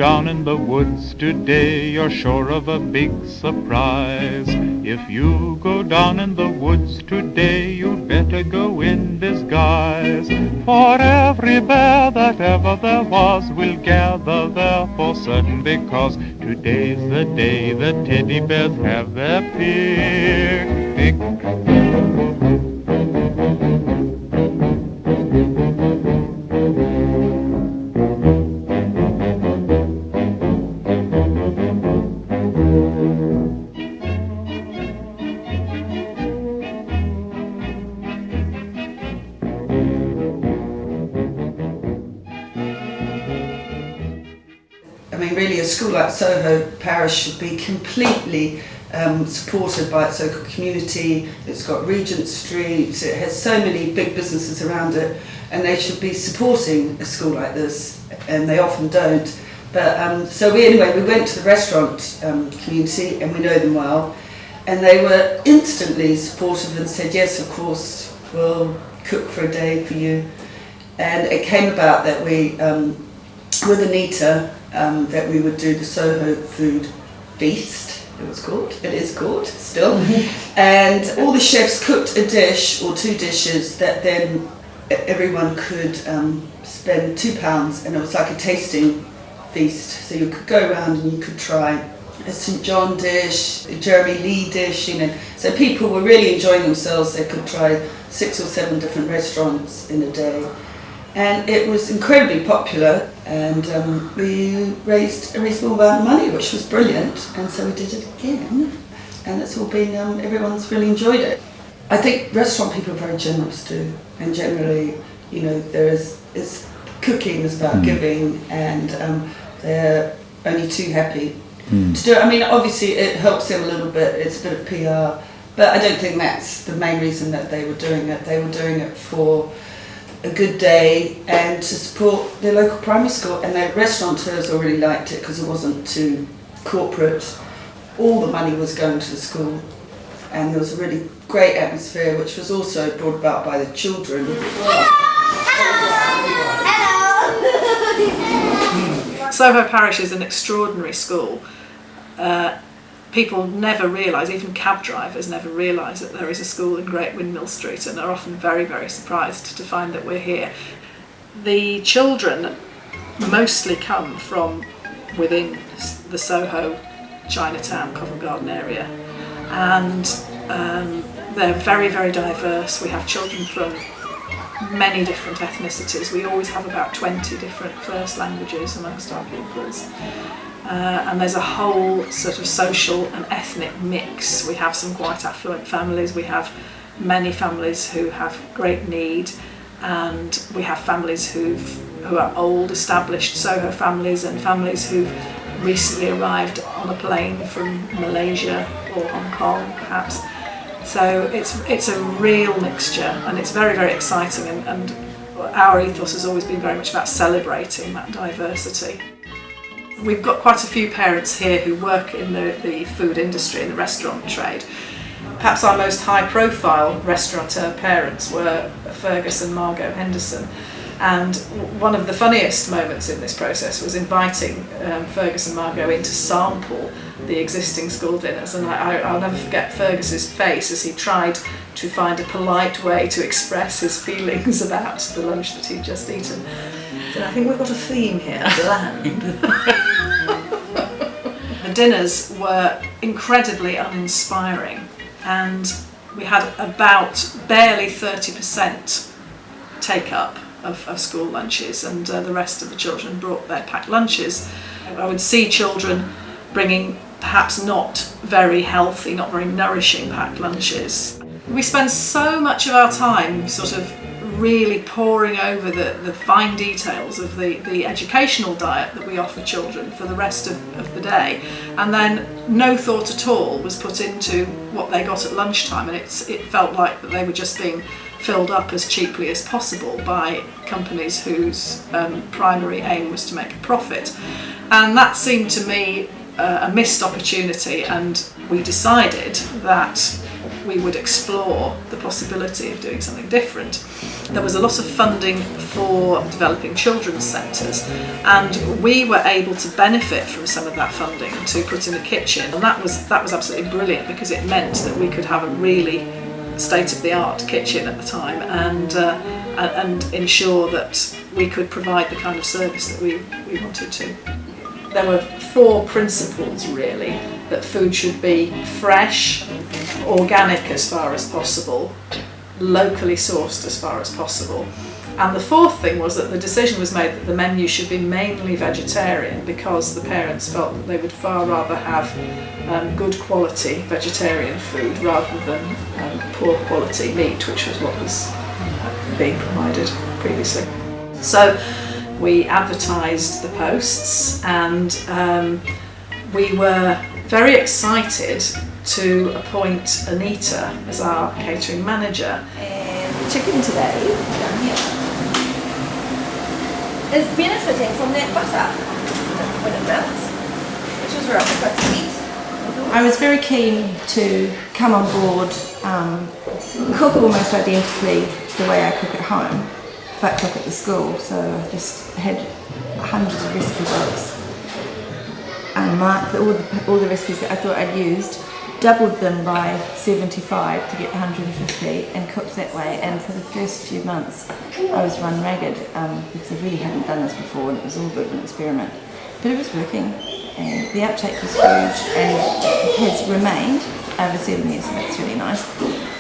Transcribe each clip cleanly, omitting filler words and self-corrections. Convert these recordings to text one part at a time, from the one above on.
down in the woods today, you're sure of a big surprise. If you go down in the woods today, you'd better go in disguise. For every bear that ever there was will gather there for certain, because today's the day the teddy bears have their picnic. I mean, really, a school like Soho Parish should be completely supported by its local community. It's got Regent Street, it has so many big businesses around it, and they should be supporting a school like this, and they often don't. But so we went to the restaurant community, and we know them well, and they were instantly supportive and said, yes, of course, we'll cook for a day for you. And it came about that we, with Anita, that we would do the Soho Food Feast, it is called still. And all the chefs cooked a dish or two dishes that then everyone could spend £2, and it was like a tasting feast. So you could go around and you could try a St John dish, a Jeremy Lee dish, you know. So people were really enjoying themselves. They could try 6 or 7 different restaurants in a day. And it was incredibly popular, and we raised a reasonable amount of money, which was brilliant, and so we did it again, and it's all been, everyone's really enjoyed it. I think restaurant people are very generous too, and generally, you know, cooking is about giving, and they're only too happy to do it. I mean, obviously it helps them a little bit, it's a bit of PR, but I don't think that's the main reason that they were doing it. They were doing it for a good day and to support their local primary school, and their restaurateurs already liked it because it wasn't too corporate. All the money was going to the school, and there was a really great atmosphere, which was also brought about by the children. Soho Parish is an extraordinary school. People never realise, even cab drivers never realise that there is a school in Great Windmill Street, and are often very, very surprised to find that we're here. The children mostly come from within the Soho, Chinatown, Covent Garden area, and they're very, very diverse. We have children from many different ethnicities. We always have about 20 different first languages amongst our pupils. And there's a whole sort of social and ethnic mix. We have some quite affluent families, we have many families who have great need, and we have families who are old established Soho families, and families who've recently arrived on a plane from Malaysia or Hong Kong perhaps. So it's a real mixture, and it's very, very exciting, and our ethos has always been very much about celebrating that diversity. We've got quite a few parents here who work in the food industry, in the restaurant trade. Perhaps our most high-profile restaurateur parents were Fergus and Margot Henderson, and one of the funniest moments in this process was inviting Fergus and Margot in to sample the existing school dinners, and I'll never forget Fergus's face as he tried to find a polite way to express his feelings about the lunch that he'd just eaten. So I think we've got a theme here, bland. The dinners were incredibly uninspiring, and we had about barely 30% take up of school lunches, and the rest of the children brought their packed lunches. I would see children bringing perhaps not very healthy, not very nourishing packed lunches. We spend so much of our time sort of really poring over the fine details of the educational diet that we offer children for the rest of the day, and then no thought at all was put into what they got at lunchtime, and it felt like that they were just being filled up as cheaply as possible by companies whose primary aim was to make a profit. And that seemed to me a missed opportunity, and we decided that we would explore the possibility of doing something different. There was a lot of funding for developing children's centres, and we were able to benefit from some of that funding to put in a kitchen, and that was absolutely brilliant, because it meant that we could have a really state-of-the-art kitchen at the time, and ensure that we could provide the kind of service that we wanted to. There were 4 principles really: that food should be fresh, organic as far as possible, locally sourced as far as possible. And the 4th thing was that the decision was made that the menu should be mainly vegetarian, because the parents felt that they would far rather have good quality vegetarian food rather than poor quality meat, which was what was being provided previously. So we advertised the posts, and we were very excited to appoint Anita as our catering manager. And the chicken today, down here, is benefiting from that butter when it melts, which was rather quite sweet. I was very keen to come on board, cook almost identically the way I cook at home, but cook at the school. So I just had hundreds of recipe books and marked all the recipes that I thought I'd used, doubled them by 75 to get 150, and cooked that way. And for the first few months I was run ragged, because I really hadn't done this before, and it was all a bit of an experiment. But it was working, and the uptake was huge, and it has remained over 7 years, so that's really nice.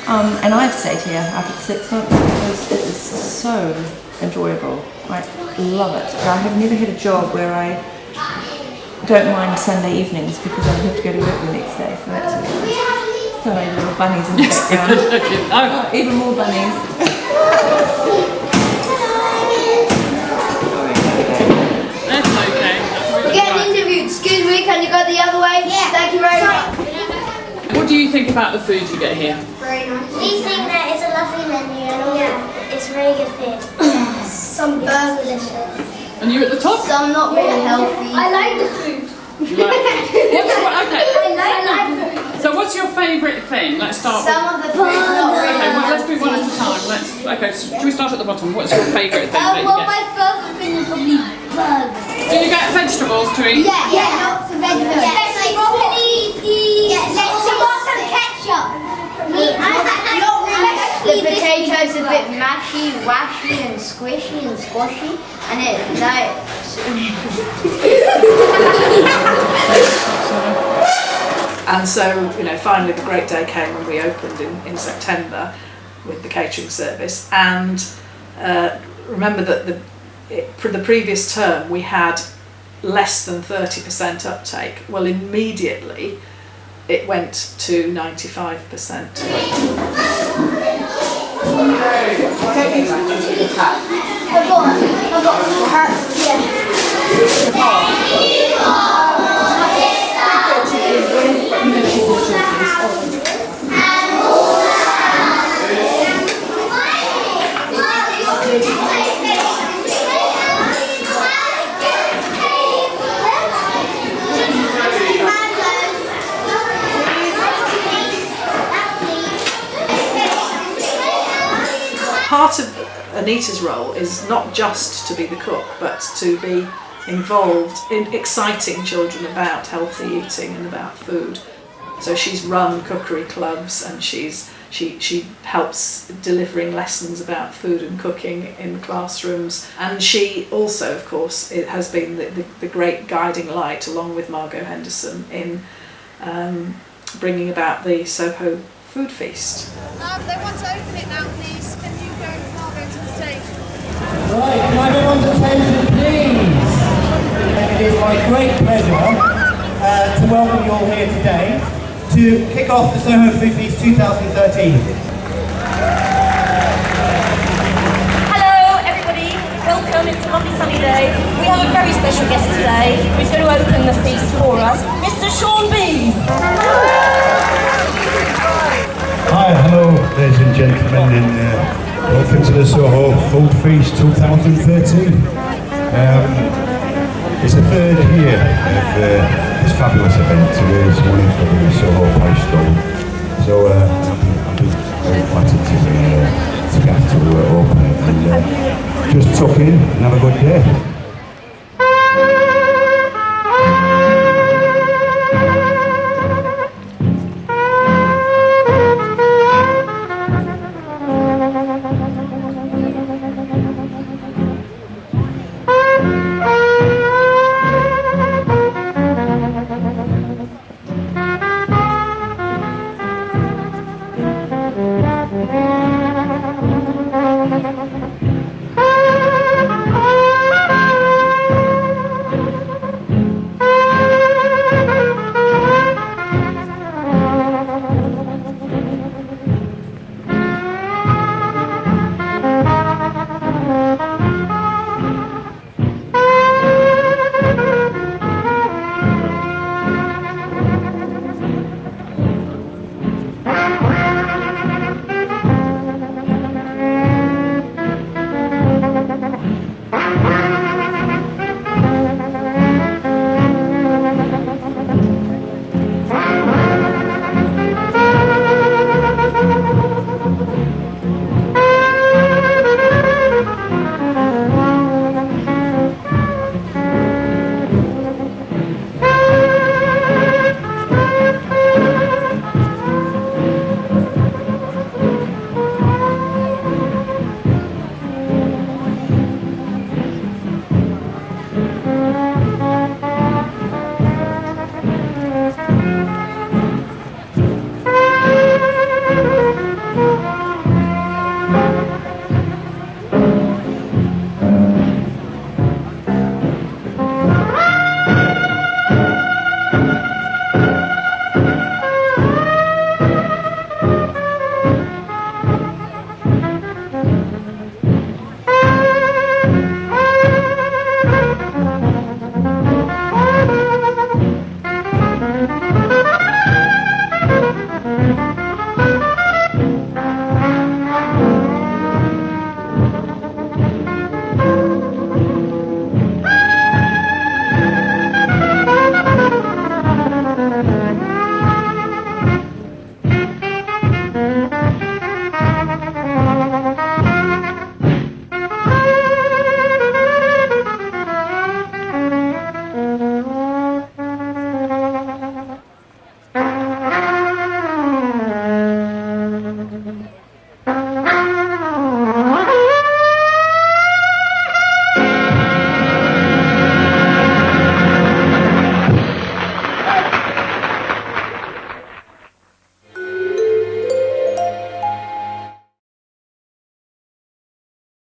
And I've stayed here after 6 months because it is so enjoyable. I love it. I have never had a job where I don't mind Sunday evenings, because I have to go to work the next day, so that's really nice. Sorry, little bunnies in the background. Oh, even more bunnies. That's okay. We're getting interviewed. Excuse me, can you go the other way? Yeah. Thank you very much. What do you think about the food you get here? Very nice. We think that it's a lovely menu and all. Yeah. It's really good food. Some burgers. Delicious. And you at the top? Some not really healthy. I like the food. You like okay. I like food. So what's your favourite thing? Let's start Some of the food not really Okay, well, let's healthy. do one at a time. Should we start at the bottom? What's your favourite thing that you Well, get? my favourite thing is probably burgers. Do you get vegetables to eat? Yeah, lots of vegetables. Yeah, like broccoli, peas, tomato ketchup. The potatoes a bit mashy, washy and squishy and squashy, and And so, finally the great day came when we opened in September with the catering service. And remember that for the previous term we had less than 30% uptake. Well, immediately it went to 95%. I've got Part of Anita's role is not just to be the cook, but to be involved in exciting children about healthy eating and about food. So she's run cookery clubs, and she helps delivering lessons about food and cooking in classrooms. And she also, of course, has been the great guiding light, along with Margot Henderson, in bringing about the Soho Food Feast. They want to open it now, please. Can you go, Margot, to the stage? Right, can I have everyone's attention, please? It is my great pleasure to welcome you all here today to kick off the Soho Food Feast 2013. Hello everybody, welcome, it's a lovely sunny day. We have a very special guest today who's going to open the feast for us, Mr. Sean Bees. Hi, hello ladies and gentlemen, and welcome to the Soho Food Feast 2013. It's the third year of this fabulous event to raise money for the Soho Parish School. So I'll be very flattered to get to open it and just tuck in and have a good day.